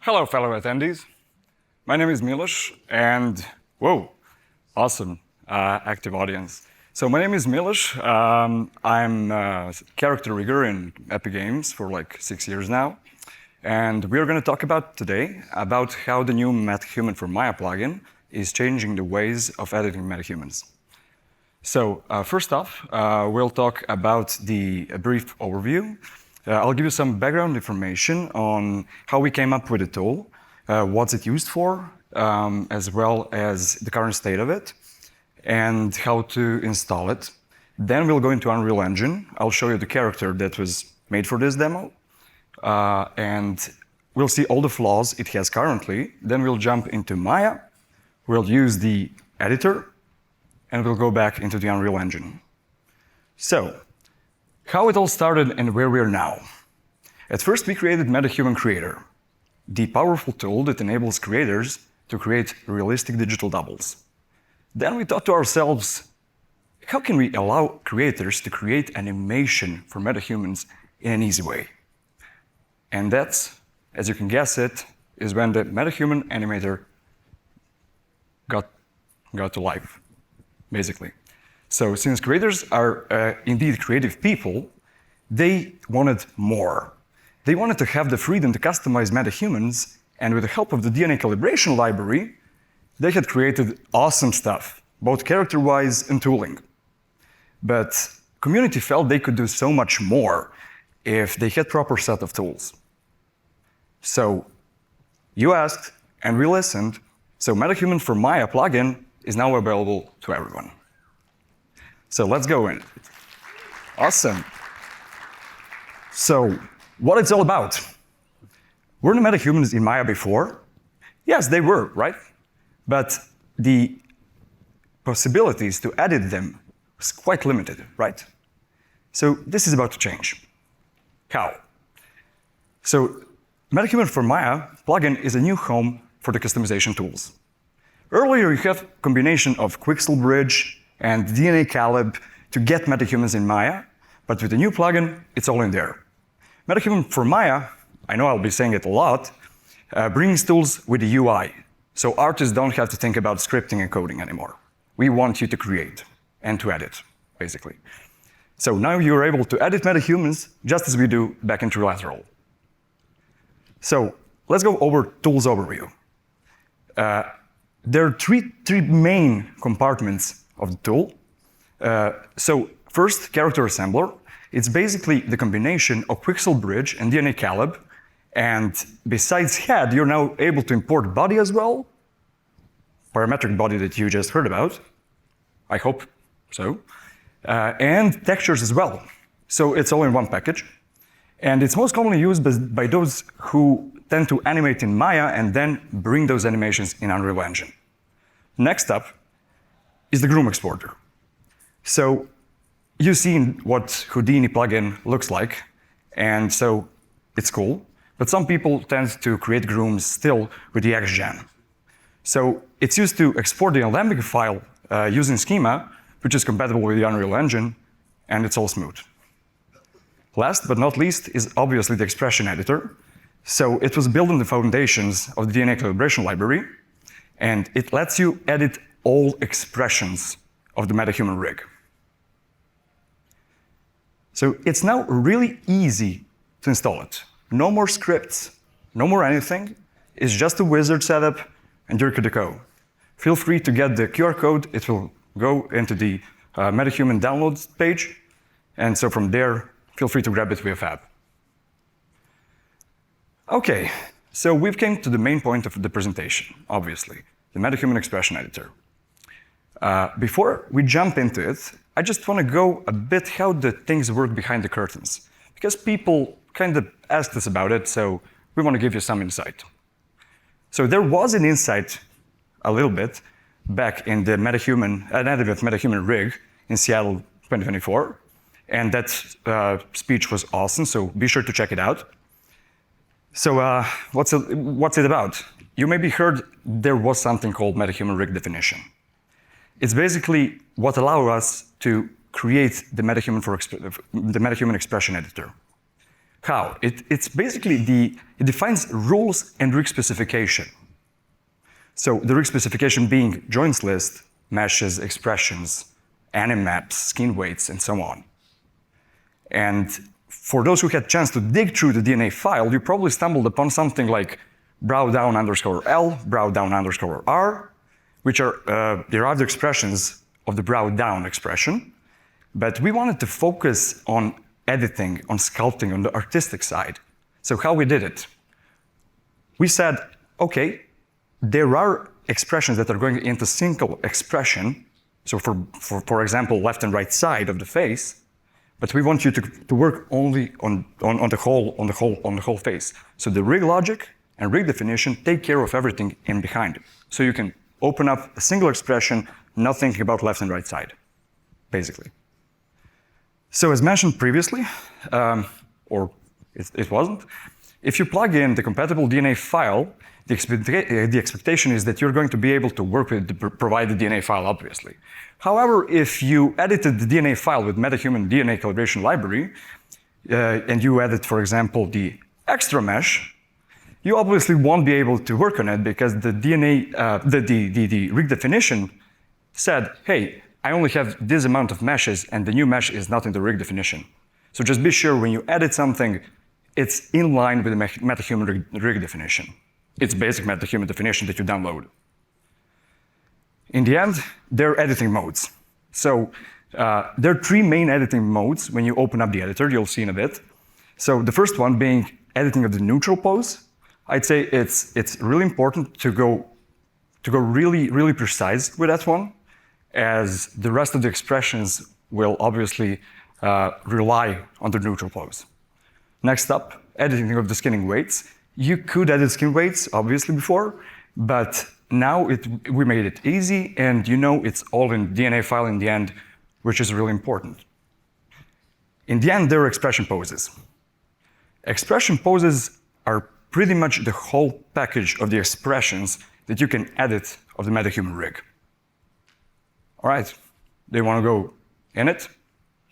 Hello, fellow attendees. My name is Milos, and whoa, awesome, active audience. So my name is Milos. I'm a character rigger in Epic Games for like 6 years now. And we're going to talk about today about how the new MetaHuman for Maya plugin is changing the ways of editing MetaHumans. So first off, we'll talk about a brief overview. I'll give you some background information on how we came up with the tool, what's it used for, as well as the current state of it, and how to install it. Then we'll go into Unreal Engine. I'll show you the character that was made for this demo, and we'll see all the flaws it has currently. Then we'll jump into Maya. We'll use the editor, and we'll go back into the Unreal Engine. So, how it all started and where we are now. At first, we created MetaHuman Creator, the powerful tool that enables creators to create realistic digital doubles. Then we thought to ourselves, how can we allow creators to create animation for MetaHumans in an easy way? And that's, as you can guess it, is when the MetaHuman Animator got to life, basically. So since creators are indeed creative people, they wanted more. They wanted to have the freedom to customize MetaHumans, and with the help of the DNA calibration library, they had created awesome stuff, both character-wise and tooling. But community felt they could do so much more if they had proper set of tools. So you asked, and we listened, so MetaHuman for Maya plugin is now available to everyone. So let's go in. Awesome. So what it's all about. Were the MetaHumans in Maya before? Yes, they were, right? But the possibilities to edit them was quite limited, right? So this is about to change. How? So MetaHuman for Maya plugin is a new home for the customization tools. Earlier, you have a combination of Quixel Bridge and DNA Calib to get MetaHumans in Maya, but with the new plugin, it's all in there. MetaHuman for Maya, I know I'll be saying it a lot, brings tools with the UI, so artists don't have to think about scripting and coding anymore. We want you to create and to edit, basically. So now you're able to edit MetaHumans just as we do back in Trilateral. So let's go over tools overview. There are three main compartments of the tool. So first, Character Assembler. It's basically the combination of Quixel Bridge and DNA Calib. And besides head, you're now able to import body as well. Parametric body that you just heard about. I hope so. And textures as well. So it's all in one package. And it's most commonly used by those who tend to animate in Maya and then bring those animations in Unreal Engine. Next up is the Groom Exporter. So you've seen what Houdini plugin looks like, and so it's cool. But some people tend to create grooms still with the XGen. So it's used to export the Alembic file using schema, which is compatible with the Unreal Engine, and it's all smooth. Last but not least is obviously the Expression Editor. So it was built on the foundations of the DNA calibration library, and it lets you edit all expressions of the MetaHuman rig. So it's now really easy to install it. No more scripts, no more anything. It's just a wizard setup, and you're good to go. Feel free to get the QR code. It will go into the MetaHuman download page, and so from there, feel free to grab it via Fab. Okay, so we've came to the main point of the presentation, obviously, the MetaHuman Expression Editor. Before we jump into it, I just want to go a bit how the things work behind the curtains, because people kind of asked us about it, so we want to give you some insight. So there was an insight, a little bit, back in the MetaHuman rig in Seattle 2024, and that speech was awesome, so be sure to check it out. So what's it about? You maybe heard there was something called MetaHuman rig definition. It's basically what allows us to create the MetaHuman Expression Editor. How? It's basically it defines rules and rig specification. So the rig specification being joints list, meshes, expressions, animaps, skin weights, and so on. And for those who had a chance to dig through the DNA file, you probably stumbled upon something like brow_down_L, brow_down_R, which are derived expressions of the brow-down expression. But we wanted to focus on editing, on sculpting, on the artistic side. So how we did it? We said, okay, there are expressions that are going into single expression. So for example, left and right side of the face, but we want you to work only on the whole face. So the rig logic and rig definition take care of everything in behind it. So you can open up a single expression, not thinking about left and right side, basically. So as mentioned previously, or it wasn't, if you plug in the compatible DNA file, the expectation is that you're going to be able to work with the provided DNA file, obviously. However, if you edited the DNA file with MetaHuman DNA calibration library, and you edit, for example, the extra mesh, you obviously won't be able to work on it because the DNA, the rig definition said, hey, I only have this amount of meshes and the new mesh is not in the rig definition. So just be sure when you edit something, it's in line with the MetaHuman rig definition. It's basic MetaHuman definition that you download. In the end, there are editing modes. So there are three main editing modes when you open up the editor, you'll see in a bit. So the first one being editing of the neutral pose. I'd say it's really important to go really precise with that one, as the rest of the expressions will obviously rely on the neutral pose. Next up, editing of the skinning weights. You could edit skin weights, obviously, before, but now we made it easy, and you know it's all in DNA file in the end, which is really important. In the end, there are expression poses. Expression poses are pretty much the whole package of the expressions that you can edit of the MetaHuman rig. All right, do you want to go in it?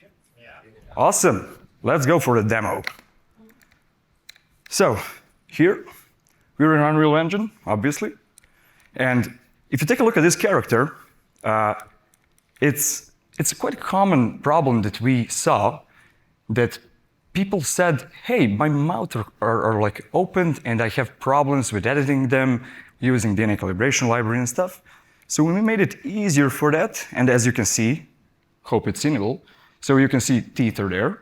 Yeah. Awesome. Let's go for the demo. So here, we're in Unreal Engine, obviously. And if you take a look at this character, it's a quite common problem that we saw, that people said, hey, my mouth are like opened and I have problems with editing them using DNA calibration library and stuff. So we made it easier for that, and as you can see, hope it's seeable, so you can see teeth are there.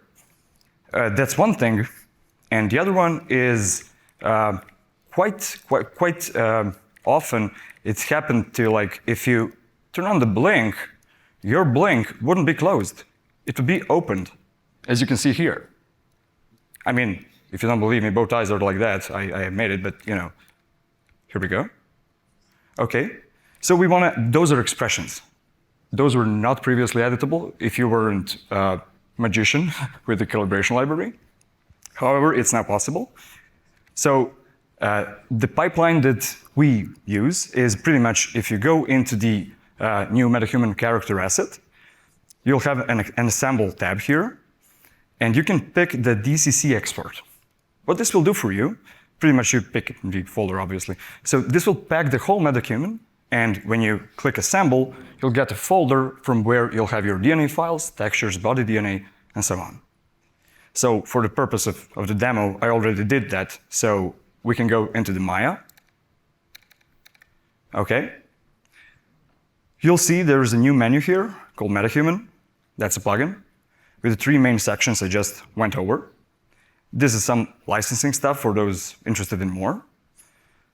That's one thing, and the other one is quite often it's happened to, like, if you turn on the blink, your blink wouldn't be closed, it would be opened, as you can see here. I mean, if you don't believe me, both eyes are like that. I made it, but you know, here we go. Okay. So those are expressions. Those were not previously editable if you weren't a magician with the calibration library. However, it's now possible. So the pipeline that we use is pretty much, if you go into the new MetaHuman character asset, you'll have an assemble tab here, and you can pick the DCC export. What this will do for you, pretty much you pick the folder, obviously. So this will pack the whole MetaHuman, and when you click Assemble, you'll get a folder from where you'll have your DNA files, textures, body DNA, and so on. So for the purpose of the demo, I already did that, so we can go into the Maya. Okay. You'll see there's a new menu here called MetaHuman. That's a plugin with the three main sections I just went over. This is some licensing stuff for those interested in more.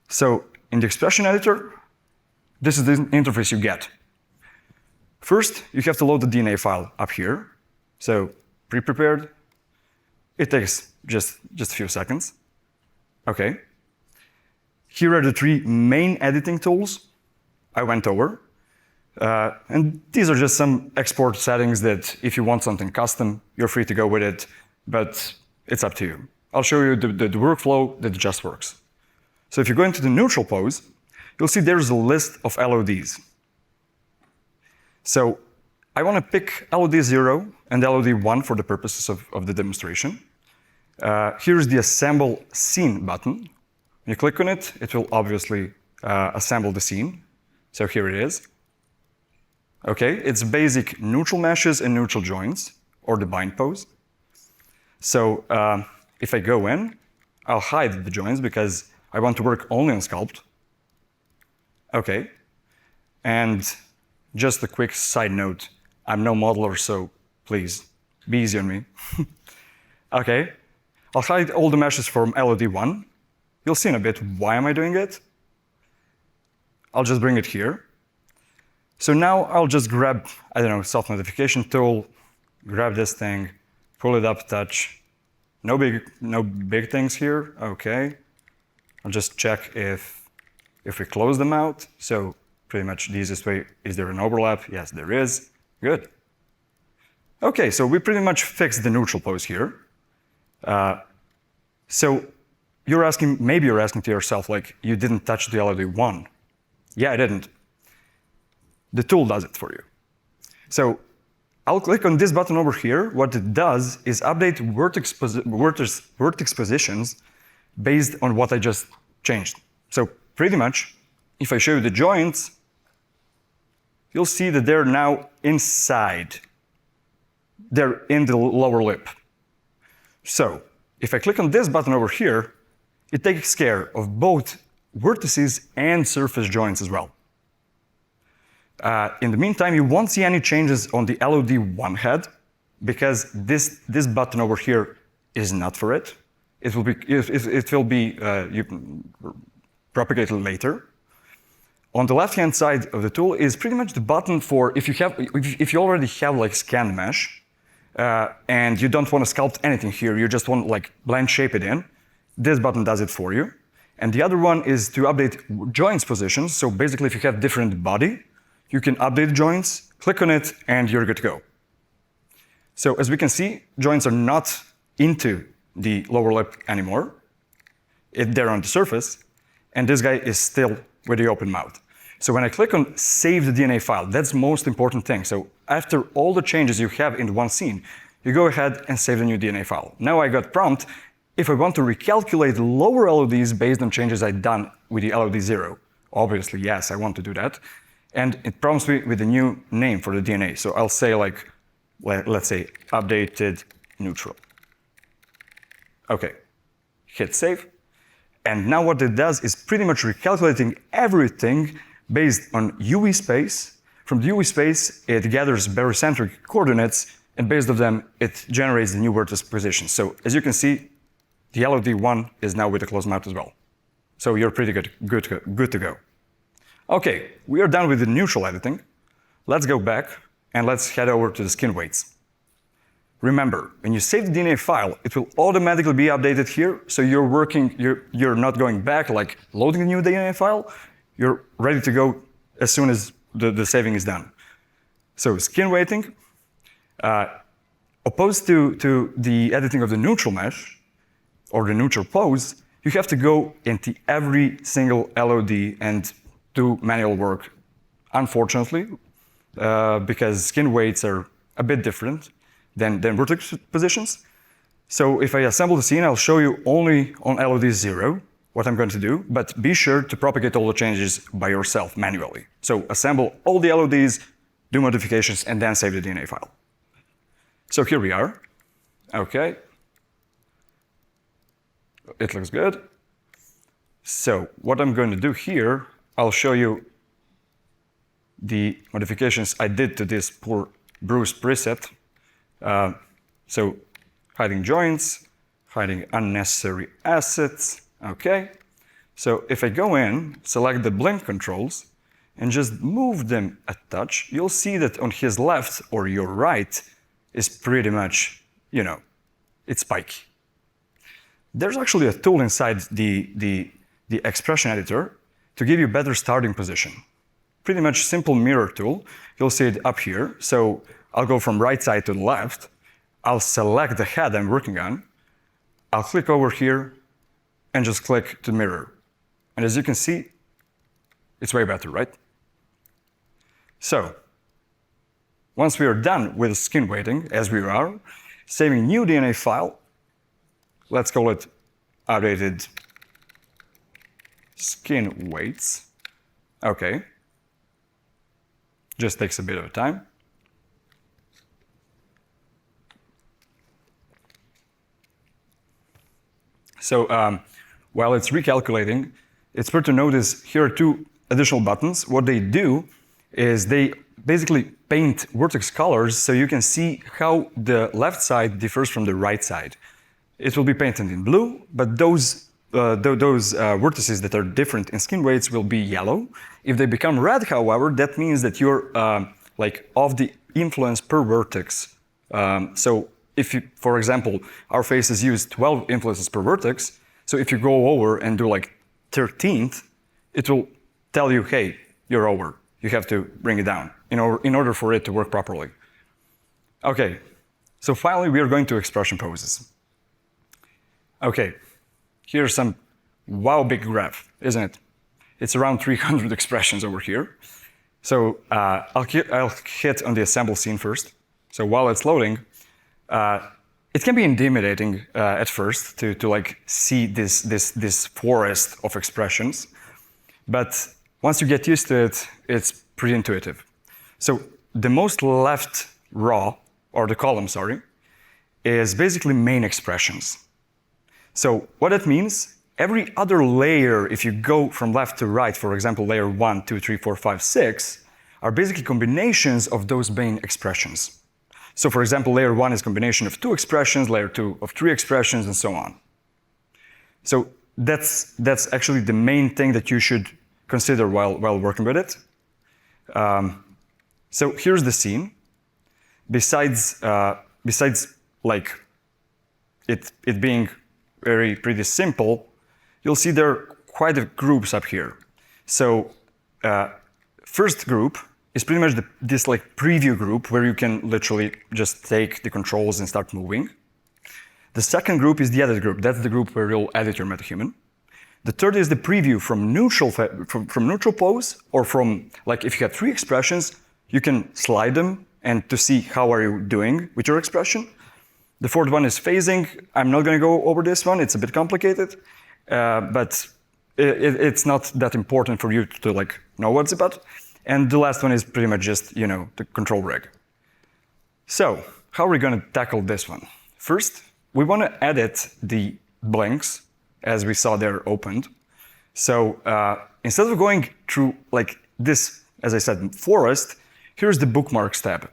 So in the expression editor, this is the interface you get. First, you have to load the DNA file up here. So pre-prepared. It takes just a few seconds. Okay. Here are the three main editing tools I went over. And these are just some export settings that if you want something custom, you're free to go with it, but it's up to you. I'll show you the workflow that just works. So if you go into the neutral pose, you'll see there's a list of LODs. So I want to pick LOD 0 and LOD 1 for the purposes of the demonstration. Here's the Assemble Scene button. When you click on it, it will obviously assemble the scene. So here it is. Okay, it's basic neutral meshes and neutral joints, or the bind pose. So if I go in, I'll hide the joints because I want to work only on Sculpt. Okay, and just a quick side note, I'm no modeler, so please, be easy on me. Okay, I'll hide all the meshes from LOD1. You'll see in a bit why am I doing it. I'll just bring it here. So now I'll just grab, I don't know, self-modification tool, grab this thing, pull it up a touch. No big things here, okay. I'll just check if we close them out. So pretty much the easiest way, is there an overlap? Yes, there is, good. Okay, so we pretty much fixed the neutral pose here. So maybe you're asking to yourself, like, you didn't touch the LOD1. Yeah, I didn't. The tool does it for you. So I'll click on this button over here. What it does is update vertex positions based on what I just changed. So pretty much, if I show you the joints, you'll see that they're now inside. They're in the lower lip. So if I click on this button over here, it takes care of both vertices and surface joints as well. In the meantime, you won't see any changes on the LOD1 head because this button over here is not for it. It will be propagated later. On the left-hand side of the tool is pretty much the button for if you already have like scanned mesh and you don't want to sculpt anything here, you just want like blend shape it in. This button does it for you. And the other one is to update joints positions. So basically, if you have different body, you can update the joints, click on it, and you're good to go. So as we can see, joints are not into the lower lip anymore. They're on the surface, and this guy is still with the open mouth. So when I click on Save the DNA file, that's the most important thing. So after all the changes you have in one scene, you go ahead and save the new DNA file. Now I got prompt if I want to recalculate lower LODs based on changes I've done with the LOD0. Obviously, yes, I want to do that. And it prompts me with a new name for the DNA. So I'll say like, let's say updated neutral. Okay, hit save. And now what it does is pretty much recalculating everything based on UV space. From the UV space, it gathers barycentric coordinates, and based on them, it generates the new vertex position. So as you can see, the LOD1 is now with a closed mouth as well. So you're pretty good to go. Okay, we are done with the neutral editing. Let's go back and let's head over to the skin weights. Remember, when you save the DNA file, it will automatically be updated here. So you're not going back, like loading a new DNA file. You're ready to go as soon as the saving is done. So skin weighting, opposed to the editing of the neutral mesh or the neutral pose, you have to go into every single LOD and do manual work, unfortunately, because skin weights are a bit different than vertex positions. So if I assemble the scene, I'll show you only on LOD0 what I'm going to do, but be sure to propagate all the changes by yourself manually. So assemble all the LODs, do modifications, and then save the DNA file. So here we are. Okay. It looks good. So what I'm going to do here, I'll show you the modifications I did to this poor Bruce preset. So hiding joints, hiding unnecessary assets. Okay. So if I go in, select the blend controls, and just move them a touch, you'll see that on his left or your right is pretty much, it's spiky. There's actually a tool inside the expression editor to give you better starting position. Pretty much simple mirror tool. You'll see it up here. So I'll go from right side to the left. I'll select the head I'm working on. I'll click over here and just click to mirror. And as you can see, it's way better, right? So once we are done with skin weighting, as we are, saving new DNA file, let's call it outdated skin weights. Okay. Just takes a bit of time. So while it's recalculating, it's worth to notice here are two additional buttons. What they do is they basically paint vertex colors so you can see how the left side differs from the right side. It will be painted in blue, but those vertices that are different in skin weights will be yellow. If they become red, however, that means that you're like of the influence per vertex. So if you, for example, our faces use 12 influences per vertex, so if you go over and do like 13th, it will tell you, hey, you're over. You have to bring it down in order for it to work properly. Okay, so finally we are going to expression poses. Okay, here's some wow big graph, isn't it? It's around 300 expressions over here. So I'll hit on the assemble scene first. So while it's loading, it can be intimidating at first to like see this forest of expressions, but once you get used to it, it's pretty intuitive. So the most left row, or the column, sorry, is basically main expressions. So what that means, every other layer, if you go from left to right, for example, layer 1, 2, 3, 4, 5, 6, are basically combinations of those main expressions. So for example, layer 1 is a combination of 2 expressions, layer 2 of 3 expressions, and so on. So that's actually the main thing that you should consider while working with it. So here's the scene. Besides like it being pretty simple, you'll see there are quite a groups up here. So first group is pretty much this like preview group where you can literally just take the controls and start moving. The second group is the edit group. That's the group where you'll edit your MetaHuman. The third is the preview from neutral pose, or from, like if you have 3 expressions, you can slide them and to see how are you doing with your expression. The fourth one is phasing. I'm not going to go over this one. It's a bit complicated, but it's not that important for you to like know what's about. And the last one is pretty much just, you know, the control rig. So how are we going to tackle this one? First, we want to edit the blinks as we saw there opened. So instead of going through like this, as I said, forest, here's the bookmarks tab.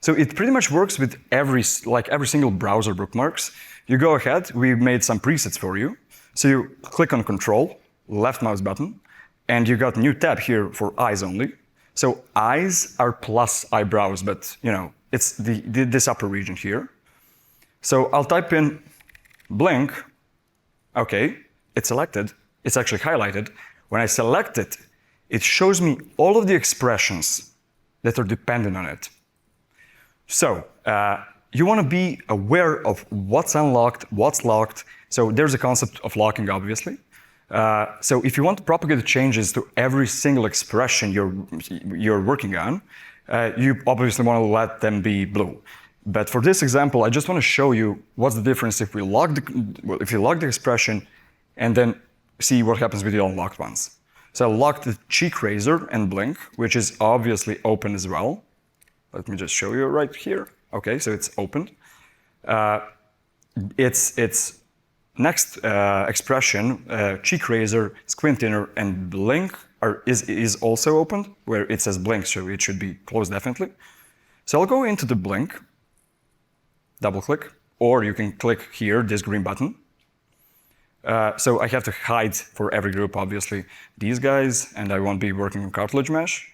So it pretty much works with every single browser bookmarks. You go ahead, we made some presets for you. So you click on Control, left mouse button, and you got a new tab here for eyes only. So eyes are plus eyebrows, but you know, it's this upper region here. So I'll type in blink. Okay, it's selected. It's actually highlighted. When I select it, it shows me all of the expressions that are dependent on it. So you want to be aware of what's unlocked, what's locked. So there's a concept of locking, obviously. So if you want to propagate the changes to every single expression you're working on, you obviously want to let them be blue. But for this example, I just want to show you what's the difference if you lock the expression and then see what happens with the unlocked ones. So I locked the cheek razor and blink, which is obviously open as well. Let me just show you right here. Okay, so it's opened. Its next expression, cheek razor, squint inner, and blink is also opened, where it says blink, so it should be closed definitely. So I'll go into the blink, double click, or you can click here, this green button. So I have to hide for every group, obviously, these guys, and I won't be working on cartilage mesh.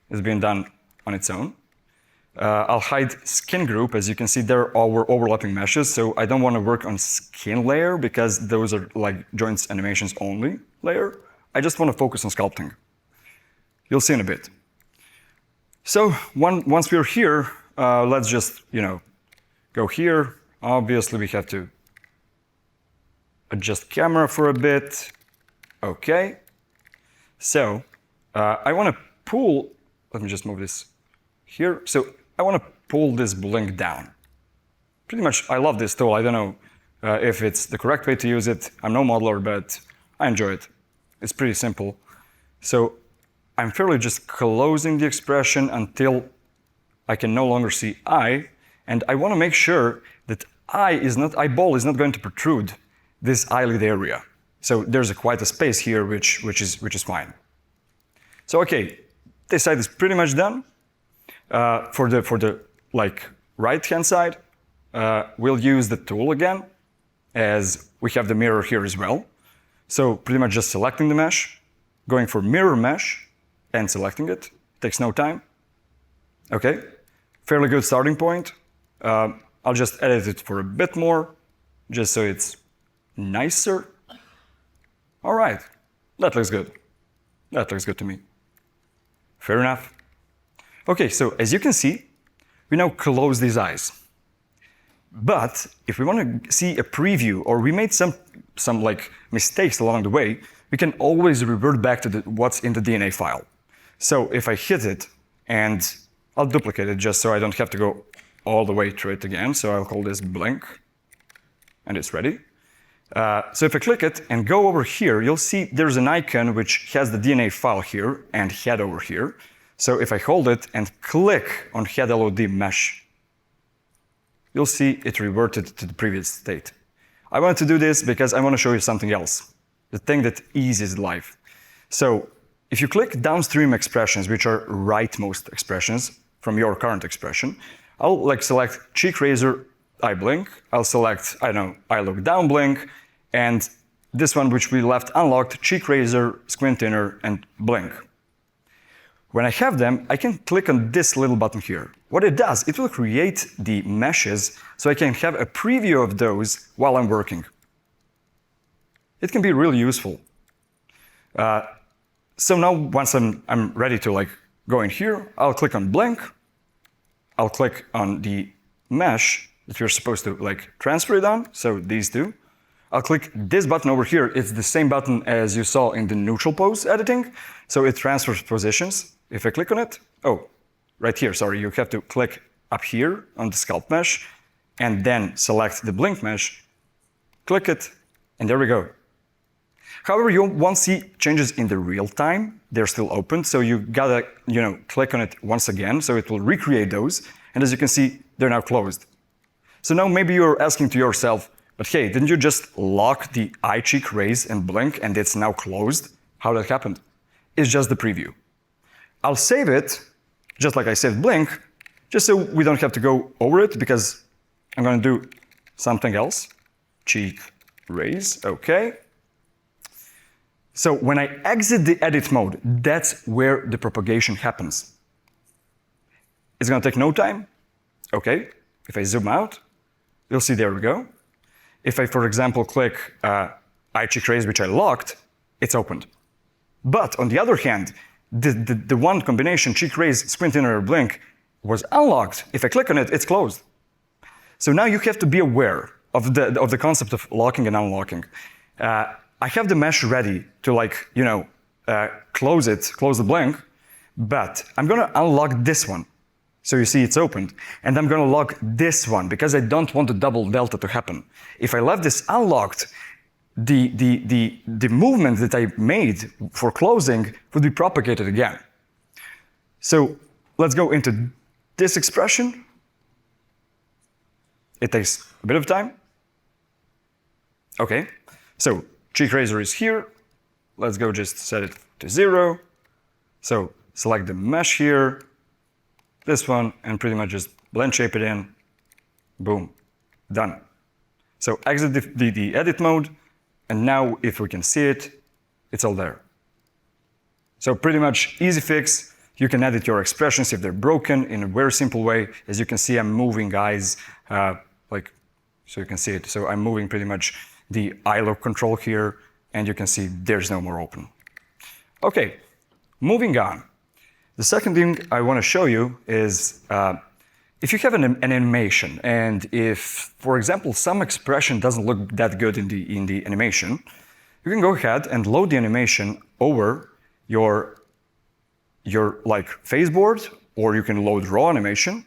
It's been done on its own. I'll hide skin group. As you can see, there are overlapping meshes, so I don't want to work on skin layer because those are like joints animations only layer. I just want to focus on sculpting. You'll see in a bit. So once we're here, let's just, you know, go here. Obviously, we have to adjust camera for a bit. Okay. So I want to pull, let me just move this here. So I want to pull this blink down. Pretty much, I love this tool. I don't know if it's the correct way to use it. I'm no modeler, but I enjoy it. It's pretty simple. So I'm fairly just closing the expression until I can no longer see eye, and I want to make sure that eyeball is not going to protrude this eyelid area. So there's quite a space here, which is fine. So okay, this side is pretty much done. For the like right-hand side, we'll use the tool again, as we have the mirror here as well. So pretty much just selecting the mesh, going for mirror mesh, and selecting it. Takes no time. Okay, fairly good starting point. I'll just edit it for a bit more, just so it's nicer. All right, that looks good. That looks good to me. Fair enough. Okay, so as you can see, we now close these eyes. But if we want to see a preview, or we made some like mistakes along the way, we can always revert back to what's in the DNA file. So if I hit it, and I'll duplicate it just so I don't have to go all the way through it again. So I'll call this blink, and it's ready. So if I click it and go over here, you'll see there's an icon which has the DNA file here and head over here. So if I hold it and click on head LOD mesh, you'll see it reverted to the previous state. I wanted to do this because I want to show you something else, the thing that eases life. So if you click downstream expressions, which are rightmost expressions from your current expression, I'll like select cheek razor, eye blink. I'll select, I don't know, eye look down blink, and this one which we left unlocked, cheek razor, squint inner, and blink. When I have them, I can click on this little button here. What it does, it will create the meshes so I can have a preview of those while I'm working. It can be really useful. So now once I'm ready to like go in here, I'll click on blink. I'll click on the mesh that you're supposed to like transfer it on, so these two. I'll click this button over here. It's the same button as you saw in the neutral pose editing, so it transfers positions. If I click on it, oh, right here, sorry, you have to click up here on the sculpt mesh, and then select the blink mesh, click it, and there we go. However, you won't see changes in the real time. They're still open, so you gotta, click on it once again, so it will recreate those, and as you can see, they're now closed. So now maybe you're asking to yourself, but hey, didn't you just lock the eye cheek raise and blink and it's now closed? How that happened? It's just the preview. I'll save it, just like I saved blink, just so we don't have to go over it, because I'm gonna do something else. Cheek raise, okay. So when I exit the edit mode, that's where the propagation happens. It's gonna take no time. Okay, if I zoom out, you'll see there we go. If I, for example, click eye cheek raise, which I locked, it's opened. But on the other hand, the one combination, cheek raise, squint inner, blink, was unlocked. If I click on it, it's closed. So now you have to be aware of the concept of locking and unlocking. I have the mesh ready to close the blink, but I'm gonna unlock this one. So you see it's opened, and I'm gonna lock this one because I don't want the double delta to happen. If I left this unlocked, the movement that I made for closing would be propagated again. So let's go into this expression. It takes a bit of time. Okay, so cheek razor is here. Let's go just set it to 0. So select the mesh here, this one, and pretty much just blend shape it in. Boom, done. So exit the edit mode, and now if we can see it, it's all there. So pretty much easy fix. You can edit your expressions if they're broken in a very simple way. As you can see, I'm moving eyes, so you can see it. So I'm moving pretty much the eye look control here, and you can see there's no more open. Okay, moving on. The second thing I want to show you is if you have an animation, and if, for example, some expression doesn't look that good in the animation, you can go ahead and load the animation over your faceboard, or you can load raw animation.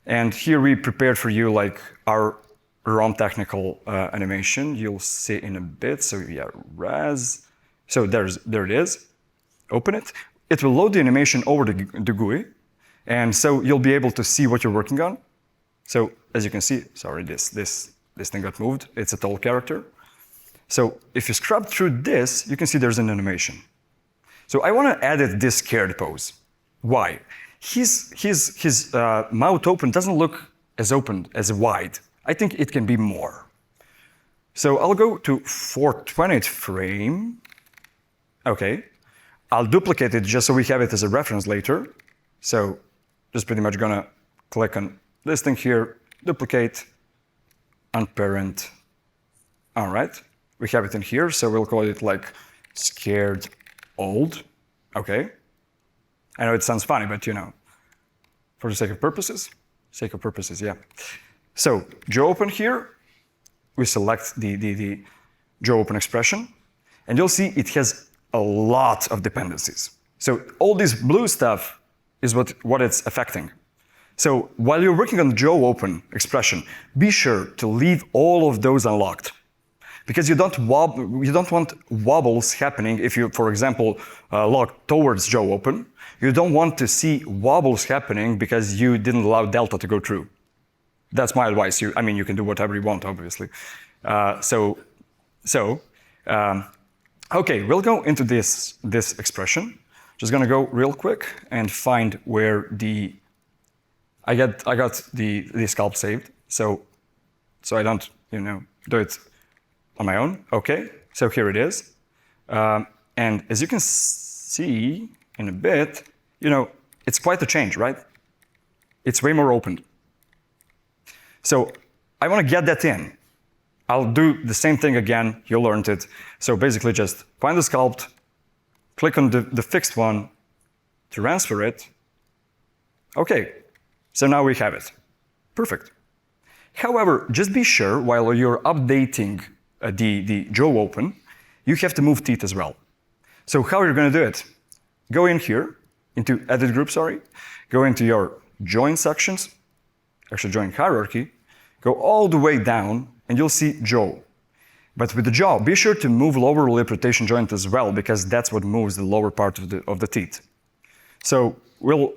And here we prepared for you our ROM technical animation. You'll see in a bit. So yeah, res. So there it is. Open it. It will load the animation over the GUI. And so you'll be able to see what you're working on. So as you can see, sorry, this thing got moved. It's a tall character. So if you scrub through this, you can see there's an animation. So I want to edit this scared pose. Why? His mouth open doesn't look as open, as wide. I think it can be more. So I'll go to 420th frame. Okay. I'll duplicate it just so we have it as a reference later. So just pretty much gonna click on this thing here, duplicate, unparent. All right. We have it in here, so we'll call it like scared old. Okay. I know it sounds funny, but you know, for the sake of purposes, yeah. So Joe open here, we select the Joe open expression, and you'll see it has a lot of dependencies. So all this blue stuff is what it's affecting. So while you're working on the Joe open expression, be sure to leave all of those unlocked. Because you don't want wobbles happening if you, for example, lock towards Joe open. You don't want to see wobbles happening because you didn't allow delta to go through. That's my advice. You can do whatever you want, obviously. Okay, we'll go into this expression. Just gonna go real quick and find where I got the sculpt saved. So I don't do it on my own. Okay, so here it is. And as you can see in a bit, it's quite a change, right? It's way more open. So I want to get that in. I'll do the same thing again. You learned it. So basically just find the sculpt, click on the fixed one, transfer it. Okay, so now we have it. Perfect. However, just be sure while you're updating the Joe open, you have to move teeth as well. So how are you going to do it? Go in here, into edit group, go into your join sections, actually join hierarchy, go all the way down, and you'll see Joe. But with the jaw, be sure to move lower lip rotation joint as well, because that's what moves the lower part of the teeth. So we'll,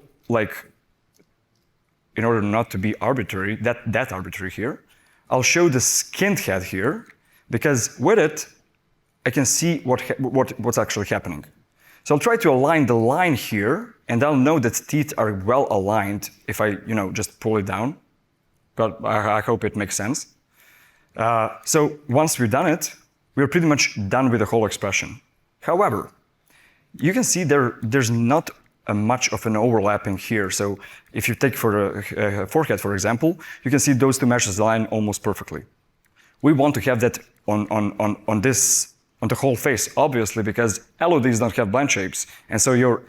in order not to be arbitrary, that arbitrary here, I'll show the skinned head here, because with it, I can see what's actually happening. So I'll try to align the line here, and I'll know that teeth are well aligned if I, just pull it down. But I hope it makes sense. So once we've done it, we're pretty much done with the whole expression. However, you can see there's not much of an overlapping here. So if you take for the forehead, for example, you can see those two meshes align almost perfectly. We want to have that on the whole face, obviously, because LODs don't have blend shapes, and so your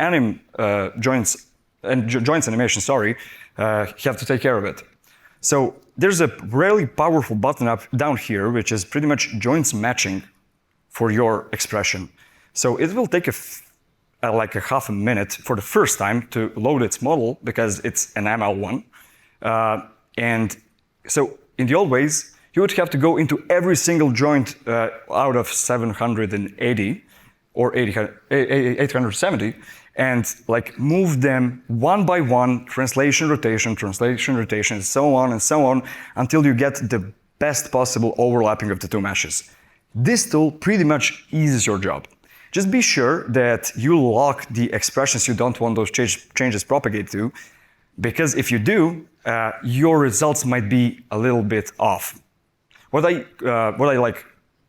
joints animation, have to take care of it. So there's a really powerful button down here, which is pretty much joints matching for your expression. So it will take like a half a minute for the first time to load its model because it's an ML1. And so in the old ways, you would have to go into every single joint out of 780 or 870 and move them one by one, translation, rotation, and so on, until you get the best possible overlapping of the two meshes. This tool pretty much eases your job. Just be sure that you lock the expressions you don't want those changes propagate to, because if you do, your results might be a little bit off. What I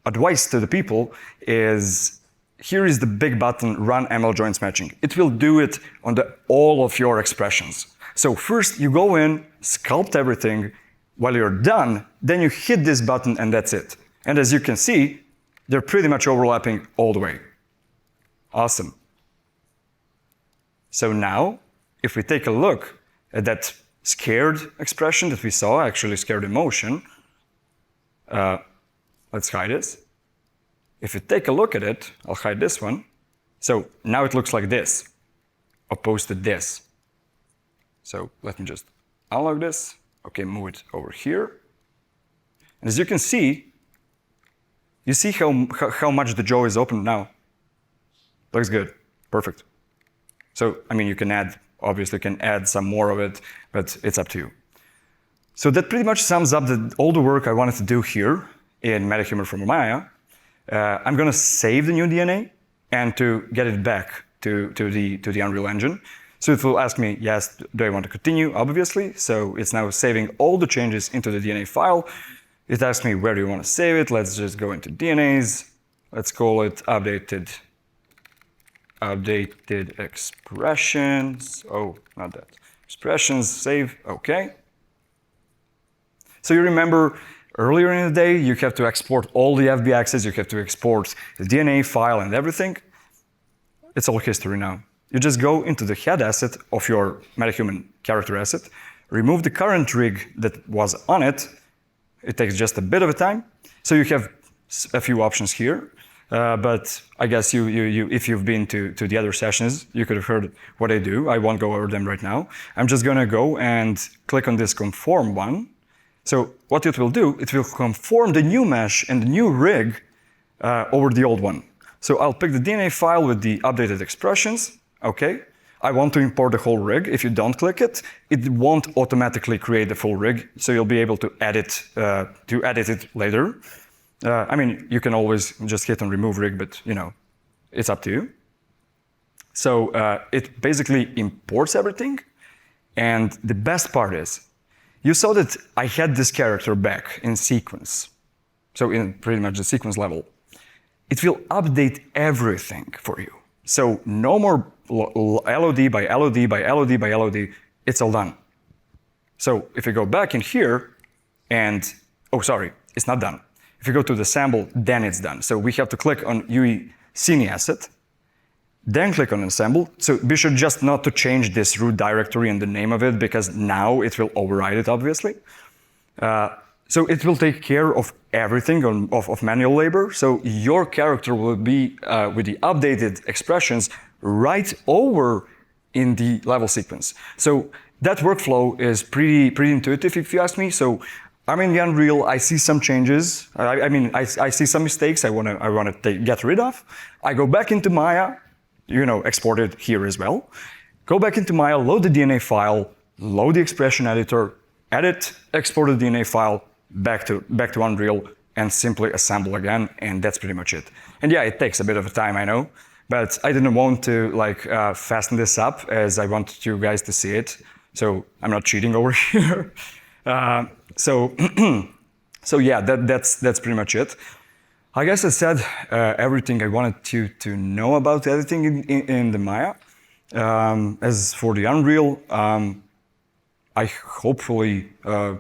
advise to the people is, here is the big button, Run ML Joints Matching. It will do it on all of your expressions. So first you go in, sculpt everything. While you're done, then you hit this button and that's it. And as you can see, they're pretty much overlapping all the way. Awesome. So now, if we take a look at that scared expression that we saw, actually scared emotion, let's hide this. If you take a look at it, I'll hide this one. So now it looks like this, opposed to this. So let me just unlock this. Okay, move it over here. And as you can see, you see how much the jaw is open now. Looks good. Perfect. So, I mean, you can add, obviously, can add some more of it, but it's up to you. So that pretty much sums up all the work I wanted to do here in MetaHuman from Maya. I'm going to save the new DNA and to get it back to the Unreal Engine. So it will ask me, yes, do I want to continue? Obviously. So it's now saving all the changes into the DNA file. It asks me, where do you want to save it? Let's just go into DNAs. Let's call it updated expressions. Oh, not that. Expressions, save, OK. So you remember earlier in the day, you have to export all the FBXs, you have to export the DNA file and everything. It's all history now. You just go into the head asset of your MetaHuman character asset, remove the current rig that was on it. It takes just a bit of a time. So you have a few options here. But I guess if you've been to the other sessions, you could have heard what I do. I won't go over them right now. I'm just going to go and click on this conform one. So what it will do, it will conform the new mesh and the new rig over the old one. So I'll pick the DNA file with the updated expressions. OK. I want to import the whole rig. If you don't click it, it won't automatically create the full rig. So you'll be able to edit it later. I mean, you can always just hit on remove rig, but it's up to you. So it basically imports everything. And the best part is, you saw that I had this character back in sequence. So in pretty much the sequence level. It will update everything for you. So no more LOD by LOD by LOD by LOD. It's all done. So if you go back in here and, oh, sorry, it's not done. If you go to the sample, then it's done. So we have to click on UE Cine asset, then click on ensemble. So be sure just not to change this root directory and the name of it, because now it will override it, obviously. So it will take care of everything of manual labor. So your character will be with the updated expressions right over in the level sequence. So that workflow is pretty intuitive, if you ask me. So I'm in the Unreal, I see some changes. I see some mistakes I want to get rid of. I go back into Maya, export it here as well. Go back into Maya, load the DNA file, load the expression editor, edit, export the DNA file back to Unreal, and simply assemble again, and that's pretty much it. And yeah, it takes a bit of a time, I know, but I didn't want to fasten this up as I wanted you guys to see it. So I'm not cheating over here. So yeah, that's pretty much it. I guess I said everything I wanted you to know about editing in the Maya. As for the Unreal, I hopefully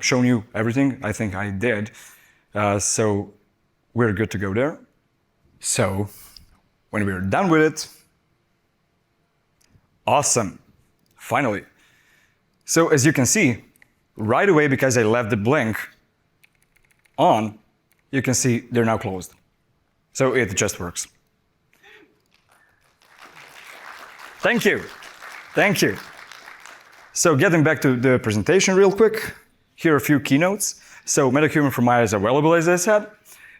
shown you everything. I think I did. So we're good to go there. So when we're done with it, awesome, finally. So as you can see, right away, because I left the blink on, you can see they're now closed. So it just works. Thank you. Thank you. So getting back to the presentation real quick, here are a few keynotes. So MetaHuman from Maya is available, as I said.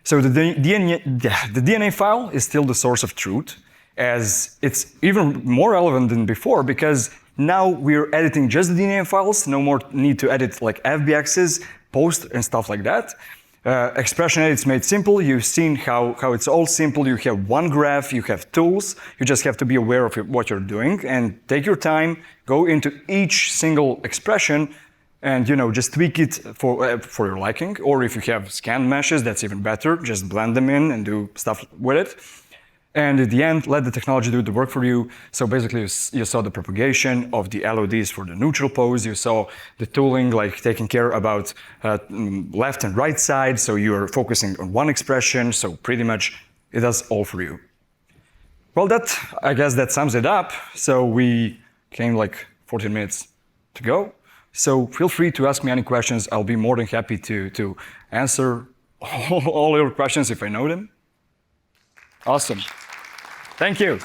So the DNA file is still the source of truth, as it's even more relevant than before, because now we're editing just the DNA files, no more need to edit like FBXs, post, and stuff like that. Expression edits made simple. You've seen how it's all simple. You have one graph, you have tools. You just have to be aware of what you're doing and take your time, go into each single expression, and just tweak it for your liking. Or if you have scanned meshes, that's even better. Just blend them in and do stuff with it. And at the end, let the technology do the work for you. So basically, you saw the propagation of the LODs for the neutral pose. You saw the tooling, like taking care about left and right side. So you're focusing on one expression. So pretty much, it does all for you. Well, I guess that sums it up. So we came like 14 minutes to go. So feel free to ask me any questions. I'll be more than happy to answer all your questions if I know them. Awesome. Thank you.